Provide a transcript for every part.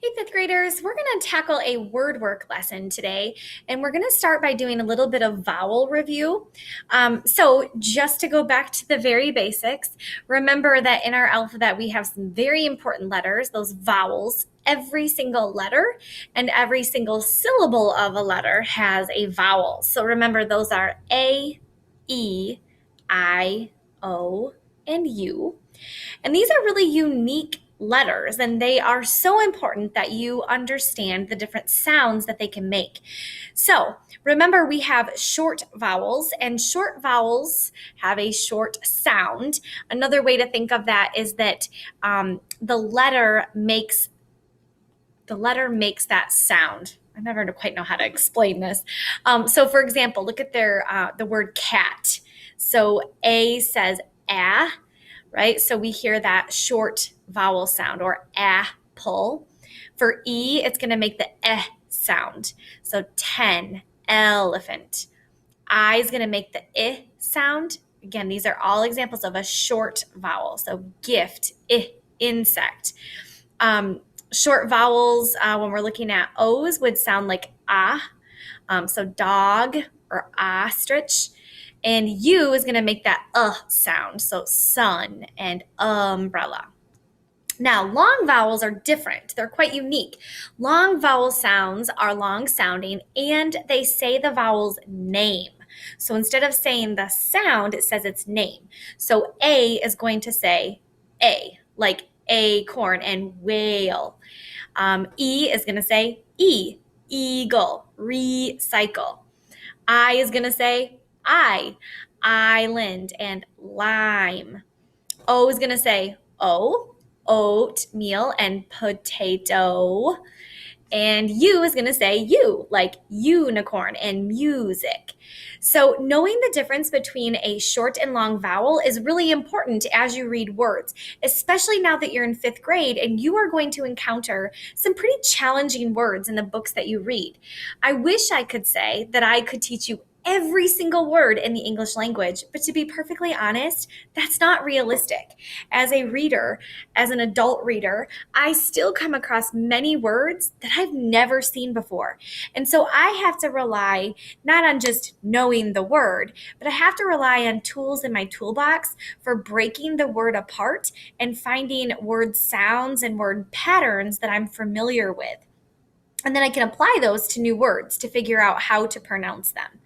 Hey, fifth graders, we're going to tackle a word work lesson today, and we're going to start by doing a little bit of vowel review. So, just to go back to the very basics, remember that in our alphabet we have some very important letters, those vowels. Every single letter and every single syllable of a letter has a vowel. So, remember those are A, E, I, O, and U. And these are really unique letters, and they are so important that you understand the different sounds that they can make. So remember, we have short vowels, and short vowels have a short sound. Another way to think of that is that the letter makes that sound. I never quite know how to explain this. So, for example, look at the word cat. So A says ah, right? So we hear that short vowel sound, or apple. For E, it's going to make the eh sound. So 10, elephant. I is going to make the I sound. Again, these are all examples of a short vowel. So gift, insect. Short vowels, when we're looking at O's, would sound like ah. So dog or ostrich. And U is going to make that sound. So sun and umbrella. Now, long vowels are different. They're quite unique. Long vowel sounds are long sounding and they say the vowel's name. So instead of saying the sound, it says its name. So A is going to say A, like acorn and whale. E is going to say E, eagle, recycle. I is going to say I, island, and lime. O is going to say O, oatmeal, and potato. And U is going to say U, like unicorn and music. So, knowing the difference between a short and long vowel is really important as you read words, especially now that you're in fifth grade and you are going to encounter some pretty challenging words in the books that you read. I wish I could say that I could teach you every single word in the English language, but to be perfectly honest, that's not realistic. As a reader, as an adult reader, I still come across many words that I've never seen before. And so I have to rely not on just knowing the word, but I have to rely on tools in my toolbox for breaking the word apart and finding word sounds and word patterns that I'm familiar with. And then I can apply those to new words to figure out how to pronounce them.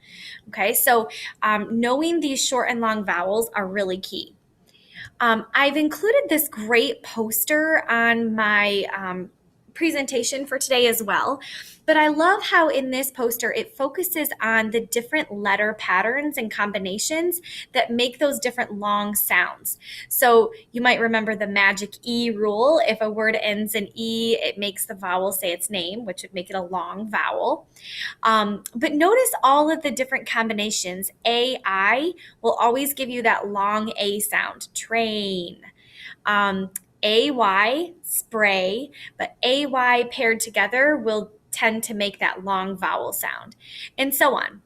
Okay, so knowing these short and long vowels are really key. I've included this great poster on my presentation for today as well. But I love how in this poster it focuses on the different letter patterns and combinations that make those different long sounds. So you might remember the magic E rule. If a word ends in E, it makes the vowel say its name, which would make it a long vowel. But notice all of the different combinations. AI will always give you that long A sound, train. AY, spray, but AY paired together will tend to make that long vowel sound, and so on.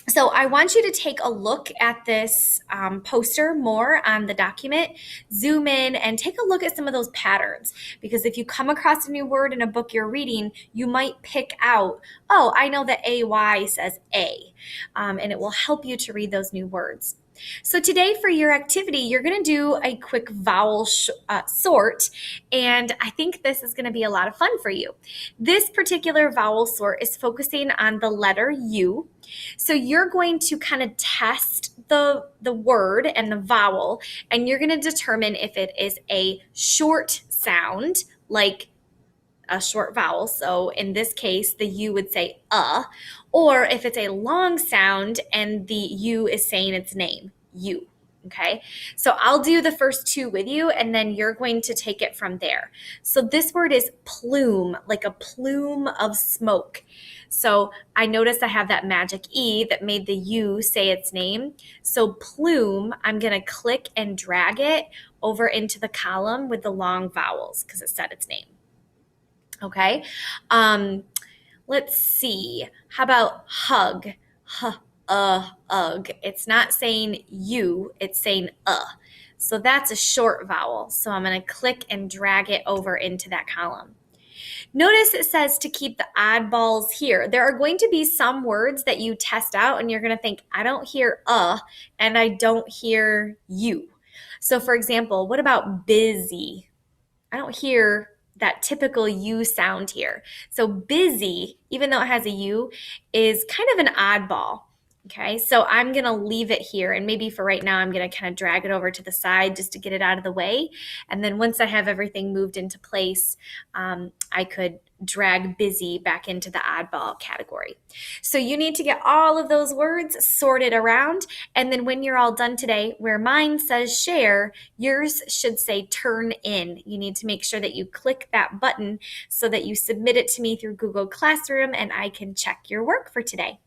So I want you to take a look at this poster more on the document, zoom in and take a look at some of those patterns. Because if you come across a new word in a book you're reading, you might pick out, oh, I know that AY says A, and it will help you to read those new words. So today for your activity, you're going to do a quick vowel sort, and I think this is going to be a lot of fun for you. This particular vowel sort is focusing on the letter U. So you're going to kind of test the word and the vowel, and you're going to determine if it is a short sound, like a short vowel. So in this case, the U would say or if it's a long sound and the U is saying its name, U. Okay, so I'll do the first two with you and then you're going to take it from there. So this word is plume, like a plume of smoke. So I noticed I have that magic E that made the U say its name. So plume, I'm going to click and drag it over into the column with the long vowels because it said its name. Okay. Let's see. How about hug? Ugh. It's not saying you, it's saying So that's a short vowel. So I'm going to click and drag it over into that column. Notice it says to keep the oddballs here. There are going to be some words that you test out and you're going to think, I don't hear and I don't hear you. So for example, what about busy? I don't hear that typical U sound here. So busy, even though it has a U, is kind of an oddball. Okay, so I'm gonna leave it here, and maybe for right now, I'm gonna kind of drag it over to the side just to get it out of the way. And then once I have everything moved into place, I could drag busy back into the oddball category. So you need to get all of those words sorted around. And then when you're all done today, where mine says share, yours should say turn in. You need to make sure that you click that button so that you submit it to me through Google Classroom and I can check your work for today.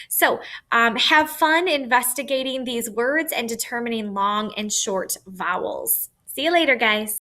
So have fun investigating these words and determining long and short vowels. See you later, guys.